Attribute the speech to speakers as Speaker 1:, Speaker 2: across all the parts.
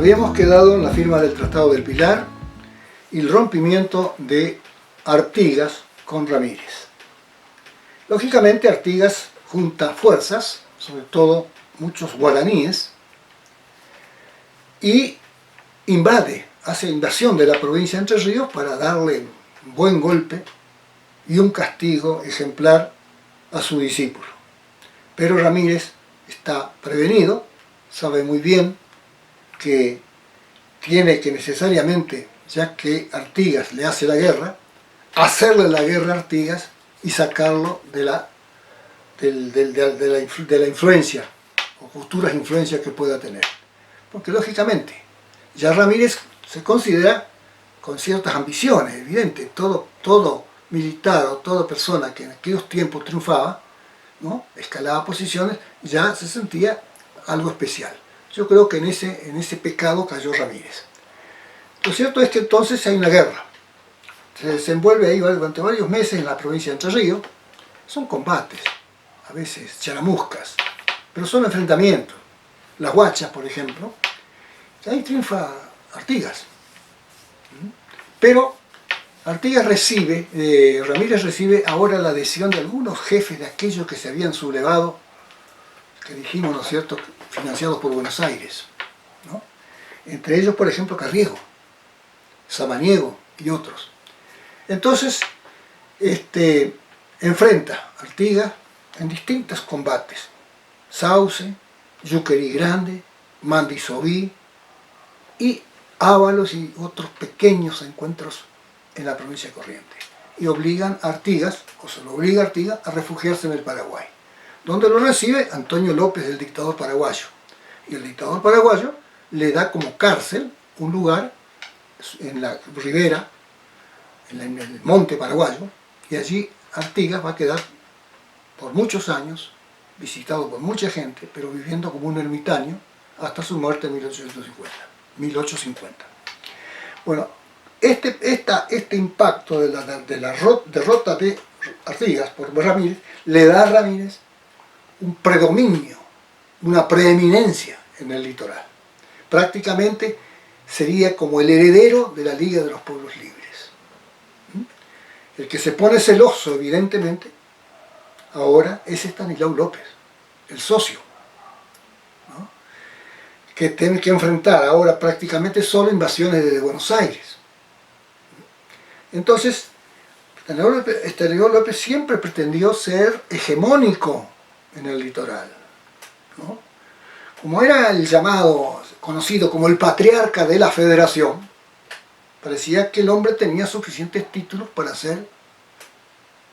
Speaker 1: Habíamos quedado en la firma del Tratado del Pilar y el rompimiento de Artigas con Ramírez. Lógicamente Artigas junta fuerzas, sobre todo muchos guaraníes, y hace invasión de la provincia de Entre Ríos para darle un buen golpe y un castigo ejemplar a su discípulo. Pero Ramírez está prevenido, sabe muy bien que tiene que necesariamente, ya que Artigas le hace la guerra, hacerle la guerra a Artigas y sacarlo de la influencia o futuras influencias que pueda tener. Porque lógicamente ya Ramírez se considera con ciertas ambiciones, evidente, todo militar o toda persona que en aquellos tiempos triunfaba, ¿no?, escalaba posiciones, ya se sentía algo especial. Yo creo que en ese pecado cayó Ramírez. Lo cierto es que entonces hay una guerra. Se desenvuelve ahí durante varios meses en la provincia de Entre Ríos. Son combates, a veces charamuscas, pero son enfrentamientos. Las Huachas, por ejemplo, ahí triunfa Artigas. Pero Ramírez recibe ahora la adhesión de algunos jefes de aquellos que se habían sublevado, que dijimos, ¿no es cierto?, financiados por Buenos Aires, ¿no? Entre ellos, por ejemplo, Carriego, Samaniego y otros. Entonces, enfrenta a Artigas en distintos combates: Sauce, Yuquerí Grande, Mandisoví y Ábalos y otros pequeños encuentros en la provincia de Corrientes. Y obligan a Artigas, o se lo obliga a Artigas, a refugiarse en el Paraguay, donde lo recibe Antonio López, el dictador paraguayo. Y el dictador paraguayo le da como cárcel un lugar en la ribera, en el monte paraguayo, y allí Artigas va a quedar por muchos años, visitado por mucha gente, pero viviendo como un ermitaño hasta su muerte en 1850. Bueno, este impacto de la derrota de Artigas por Ramírez le da a Ramírez un predominio, una preeminencia en el litoral. Prácticamente sería como el heredero de la Liga de los Pueblos Libres. El que se pone celoso, evidentemente, ahora es Estanislao López, el socio, ¿no?, que tiene que enfrentar ahora prácticamente solo invasiones desde Buenos Aires. Entonces, Estanislao López siempre pretendió ser hegemónico en el litoral, ¿no? Como era el llamado, conocido como el patriarca de la federación, parecía que el hombre tenía suficientes títulos para hacer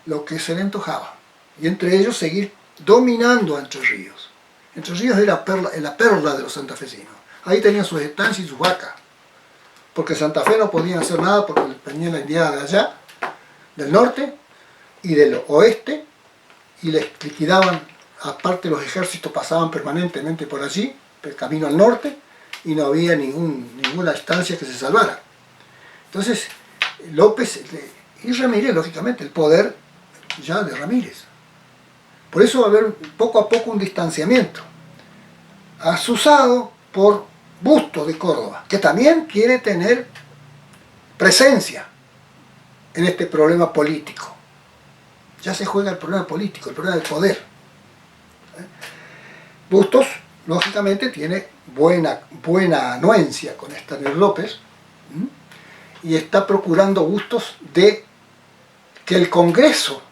Speaker 1: lo que se le antojaba, y entre ellos seguir dominando a Entre Ríos. Entre Ríos era la perla de los santafesinos. Ahí tenían sus estancias y sus vacas, porque Santa Fe no podían hacer nada porque venía la indiada de allá, del norte y del oeste, y les liquidaban. Aparte, los ejércitos pasaban permanentemente por allí, el camino al norte, y no había ninguna estancia que se salvara. Entonces, López y Ramírez, lógicamente, el poder ya de Ramírez. Por eso va a haber poco a poco un distanciamiento, asusado por Bustos de Córdoba, que también quiere tener presencia en este problema político. Ya se juega el problema político, el problema del poder. Bustos, lógicamente, tiene buena anuencia con Estanislao López, y está procurando Bustos de que el Congreso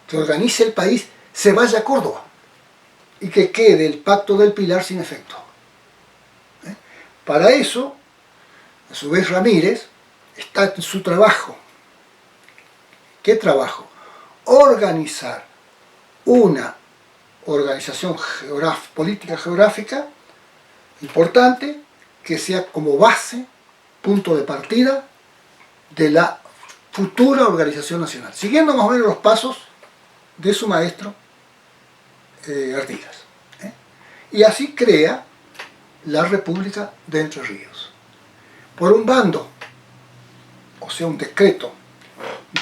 Speaker 1: que organice el país se vaya a Córdoba y que quede el Pacto del Pilar sin efecto. Para eso, a su vez, Ramírez está en su trabajo. ¿Qué trabajo? Organizar una organización política geográfica importante que sea como base, punto de partida de la futura organización nacional, siguiendo más o menos los pasos de su maestro Artigas. Y así crea la República de Entre Ríos. Por un bando, o sea, un decreto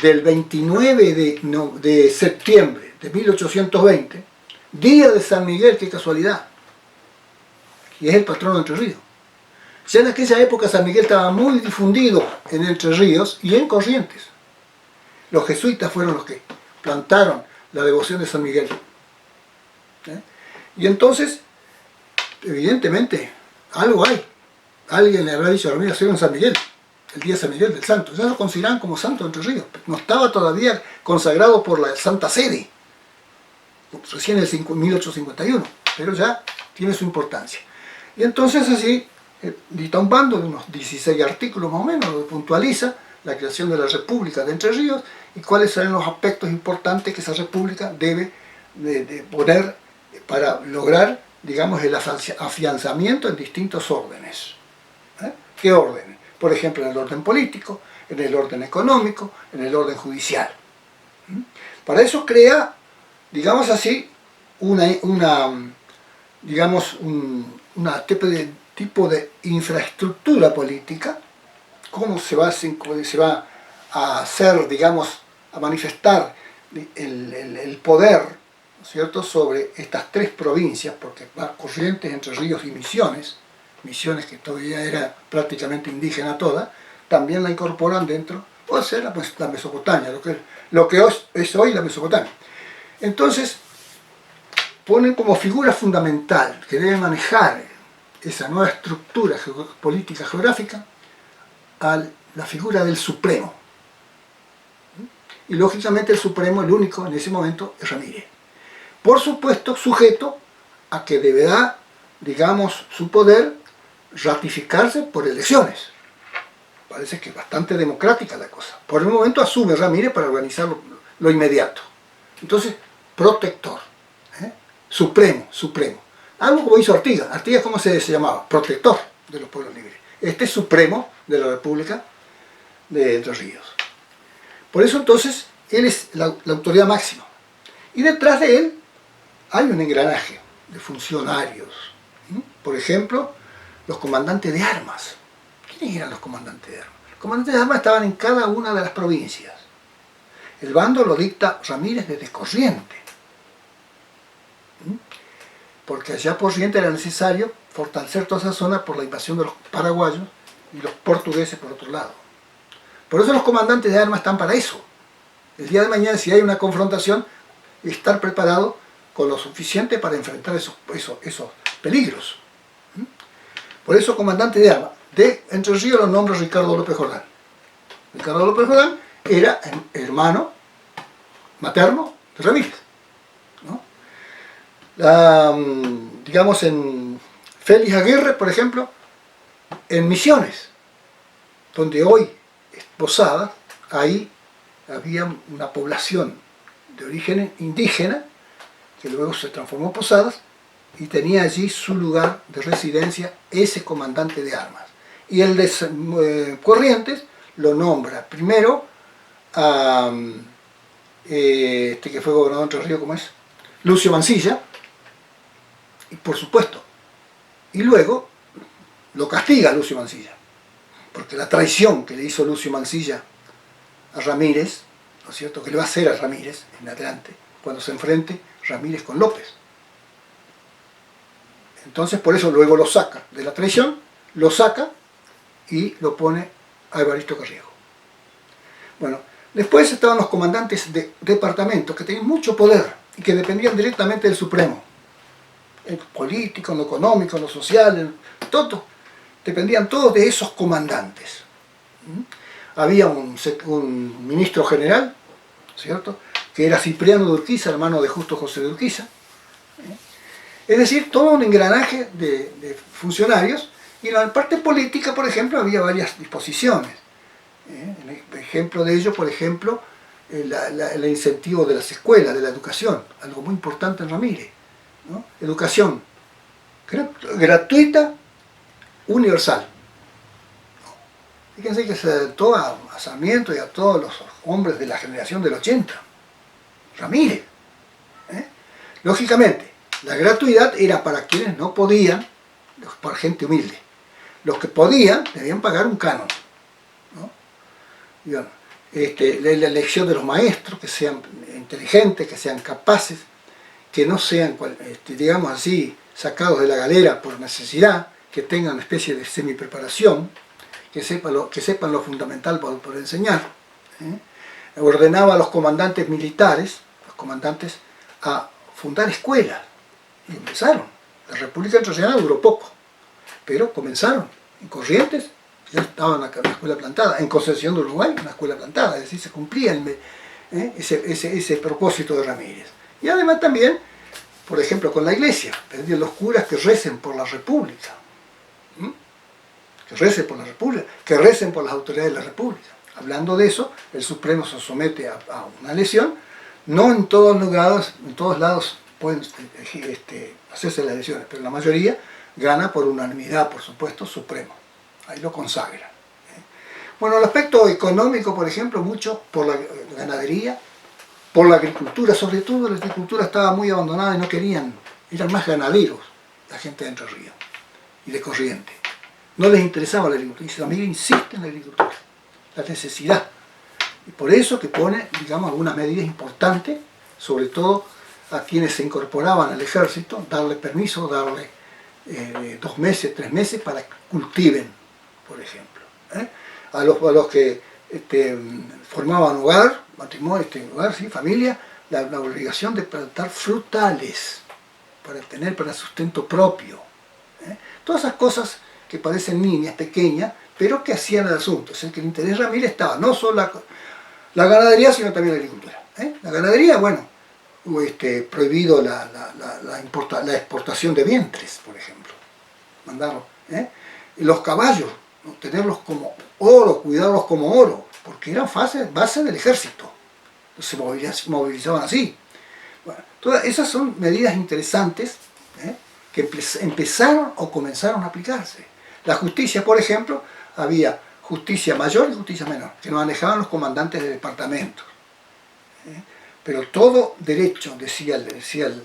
Speaker 1: del 29 de septiembre de 1820, día de San Miguel, qué casualidad, y es el patrono de Entre Ríos, Ya en aquella época San Miguel estaba muy difundido en Entre Ríos y en Corrientes. Los jesuitas fueron los que plantaron la devoción de San Miguel. Y entonces, evidentemente, algo hay. Alguien le habrá dicho a Ramírez en San Miguel, el día de San Miguel del Santo. Ya lo consideraban como santo de Entre Ríos. No estaba todavía consagrado por la Santa Sede, recién en el 1851, pero ya tiene su importancia. Y entonces así, dicta un bando de unos 16 artículos más o menos, donde puntualiza la creación de la República de Entre Ríos y cuáles serán los aspectos importantes que esa República debe de poner para lograr, digamos, el afianzamiento en distintos órdenes. ¿Qué órdenes? Por ejemplo, en el orden político, en el orden económico, en el orden judicial. Para eso crea, digamos así, una tipo de infraestructura política. ¿Cómo se va a hacer, digamos, a manifestar el poder, ¿no es cierto?, sobre estas tres provincias, porque va Corrientes, Entre Ríos y Misiones, que todavía era prácticamente indígena toda, también la incorporan dentro, puede ser la Mesopotamia, lo que es hoy la Mesopotamia. Entonces, ponen como figura fundamental que debe manejar esa nueva estructura política geográfica a la figura del Supremo. Y lógicamente el Supremo, el único en ese momento, es Ramírez. Por supuesto, sujeto a que deberá, digamos, su poder ratificarse por elecciones. Parece que es bastante democrática la cosa. Por el momento asume Ramírez para organizar lo inmediato. Entonces, protector, supremo. Algo como hizo Artigas. Artigas, ¿cómo se llamaba? Protector de los pueblos libres. Este es supremo de la República de Entre Ríos. Por eso entonces, él es la autoridad máxima. Y detrás de él hay un engranaje de funcionarios. Por ejemplo, los comandantes de armas. ¿Quiénes eran los comandantes de armas? Los comandantes de armas estaban en cada una de las provincias. El bando lo dicta Ramírez desde Corrientes, porque allá por Corrientes era necesario fortalecer toda esa zona por la invasión de los paraguayos y los portugueses por otro lado. Por eso los comandantes de armas están para eso. El día de mañana, si hay una confrontación, estar preparado con lo suficiente para enfrentar esos peligros. Por eso comandante de armas. De Entre Ríos lo nombra Ricardo López Jordán. Ricardo López Jordán era hermano materno de Ramírez. Digamos en Félix Aguirre, por ejemplo, en Misiones, donde hoy es Posada, ahí había una población de origen indígena que luego se transformó en Posadas y tenía allí su lugar de residencia ese comandante de armas. Y el de Corrientes lo nombra primero a que fue gobernador de Entre Ríos, ¿cómo es? Lucio Mansilla, y por supuesto, y luego lo castiga Lucio Mansilla, porque la traición que le hizo Lucio Mansilla a Ramírez, ¿no es cierto?, que le va a hacer a Ramírez en adelante, cuando se enfrente Ramírez con López. Entonces por eso luego lo saca de la traición, lo saca y lo pone a Evaristo Carriego. Bueno, después estaban los comandantes de departamentos que tenían mucho poder y que dependían directamente del Supremo. En lo político, en lo económico, en lo social, todo. Dependían todos de esos comandantes. Había un ministro general, ¿cierto?, que era Cipriano de Urquiza, hermano de Justo José de Urquiza. Es decir, todo un engranaje de funcionarios. Y en la parte política, por ejemplo, había varias disposiciones. El ejemplo de ello, por ejemplo, el incentivo de las escuelas, de la educación, algo muy importante en Ramírez, ¿no? Educación gratuita, universal. Fíjense que se adaptó a Sarmiento y a todos los hombres de la generación del 80. Ramírez. Lógicamente, la gratuidad era para quienes no podían, para gente humilde. Los que podían debían pagar un canon, ¿no? Y bueno, la elección de los maestros, que sean inteligentes, que sean capaces, que no sean, digamos así, sacados de la galera por necesidad, que tengan una especie de semi-preparación, que sepan lo fundamental para poder enseñar. Ordenaba a los comandantes militares, a fundar escuelas. Y empezaron. La República Entrerriana duró poco, pero comenzaron. En Corrientes ya estaba una escuela plantada, en Concepción de Uruguay una escuela plantada, es decir, se cumplía ese propósito de Ramírez. Y además también, por ejemplo, con la iglesia, pedían los curas que recen por la República, que recen por la República, que recen por las autoridades de la República. Hablando de eso, el Supremo se somete a una elección. No en todos lados pueden hacerse las elecciones, pero la mayoría gana por unanimidad, por supuesto, Supremo. Ahí lo consagra. Bueno, el aspecto económico, por ejemplo, mucho por la ganadería, por la agricultura, sobre todo la agricultura estaba muy abandonada y no querían, eran más ganaderos la gente de Entre Ríos y de Corrientes. No les interesaba la agricultura, y Ramírez insiste en la agricultura, la necesidad. Y por eso que pone, digamos, algunas medidas importantes, sobre todo a quienes se incorporaban al ejército, darle permiso, darle 2 meses, 3 meses para que cultiven, por ejemplo. A los que formaban hogar, matrimonio, hogar, ¿sí? Familia, la obligación de plantar frutales para sustento propio. Todas esas cosas que parecen niñas, pequeñas, pero que hacían el asunto. O sea, que el interés de Ramírez estaba no solo la ganadería, sino también la agricultura. La ganadería, bueno, prohibido la exportación de vientres, por ejemplo. Mandaron. Y los caballos, ¿no? Tenerlos como oro, cuidarlos como oro, porque eran base del ejército. Se movilizaban así. Bueno, todas esas son medidas interesantes que empezaron o comenzaron a aplicarse. La justicia, por ejemplo, había justicia mayor y justicia menor, que nos manejaban los comandantes de departamentos. Pero todo derecho, decía el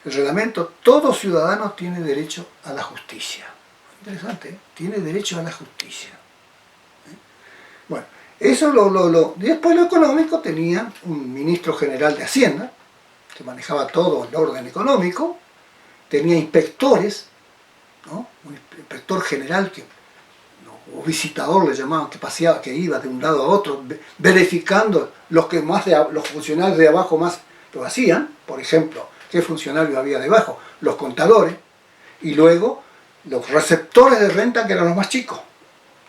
Speaker 1: reglamento, todo ciudadano tiene derecho a la justicia. Interesante, tiene derecho a la justicia. Bueno, eso después lo económico tenía un ministro general de Hacienda, que manejaba todo el orden económico, tenía inspectores, ¿no? Un inspector general o visitador le llamaban, que paseaba, que iba de un lado a otro, verificando los funcionarios de abajo más lo hacían, por ejemplo, qué funcionarios había debajo, los contadores, y luego los receptores de renta, que eran los más chicos.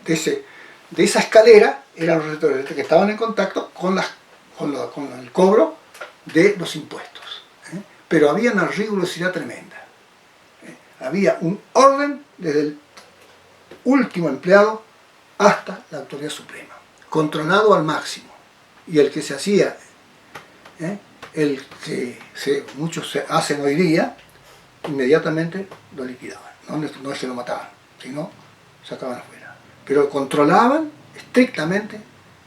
Speaker 1: De esa escalera eran los receptores de renta que estaban en contacto con el cobro de los impuestos. Pero había una rigurosidad tremenda. Había un orden desde el último empleado hasta la autoridad suprema, controlado al máximo. Y el que se hacía, muchos se hacen hoy día, inmediatamente lo liquidaban. No es que lo mataban, sino sacaban afuera. Pero controlaban estrictamente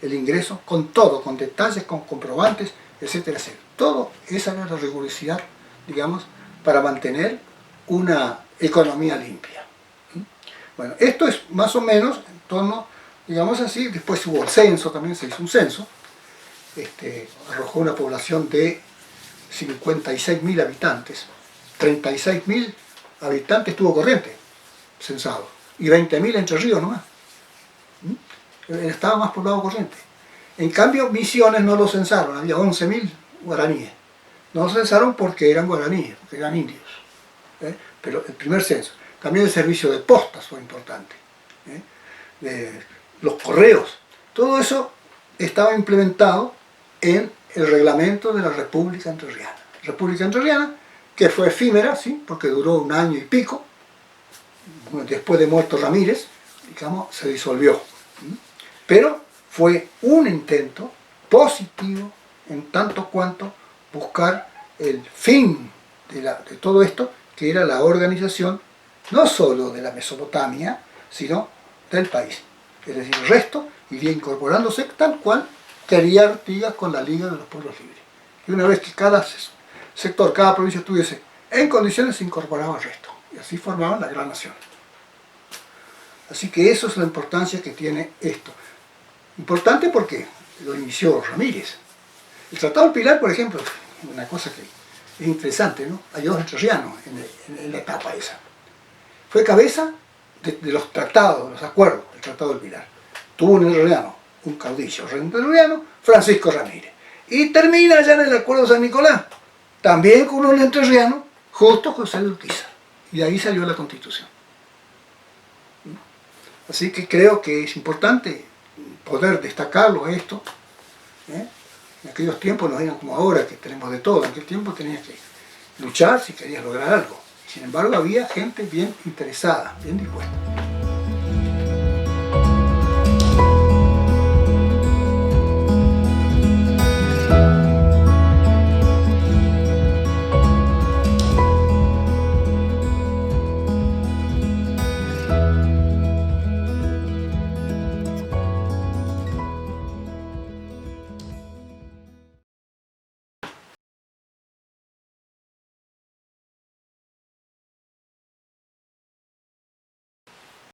Speaker 1: el ingreso, con todo, con detalles, con comprobantes, etcétera, etcétera. Todo esa era la rigurosidad, digamos, para mantener una economía limpia. Bueno, esto es más o menos en torno, digamos así. Después hubo el censo, también se hizo un censo, arrojó una población de 56.000 habitantes, 36.000 habitantes tuvo Corrientes, censado, y 20.000 Entre Ríos nomás. Estaba más poblado Corrientes. En cambio, Misiones no lo censaron, había 11.000 guaraníes. No lo censaron porque eran guaraníes, porque eran indios. Pero el primer censo. También el servicio de postas fue importante. Los correos. Todo eso estaba implementado en el reglamento de la República Entrerriana. República Entrerriana, que fue efímera, ¿sí? Porque duró 1 año y pico. Después de muerto Ramírez, digamos, se disolvió. Pero fue un intento positivo en tanto cuanto buscar el fin de todo esto, que era la organización no solo de la Mesopotamia, sino del país. Es decir, el resto iría incorporándose tal cual quería Artigas con la Liga de los Pueblos Libres. Y una vez que cada sector, cada provincia estuviese en condiciones, se incorporaba al resto. Y así formaban la gran nación. Así que eso es la importancia que tiene esto. Importante porque lo inició Ramírez. El Tratado del Pilar, por ejemplo, una cosa que es interesante, ¿no? Hay 2 entrerrianos en la etapa esa. Fue cabeza de los tratados, de los acuerdos, el Tratado del Pilar. Tuvo un entrerriano, un caudillo entrerriano, Francisco Ramírez. Y termina ya en el Acuerdo de San Nicolás, también con un entrerriano, justo José de Urquiza. Y de ahí salió la Constitución. Así que creo que es importante poder destacarlo esto. En aquellos tiempos no eran como ahora, que tenemos de todo. En aquel tiempo tenías que luchar si querías lograr algo. Sin embargo, había gente bien interesada, bien dispuesta.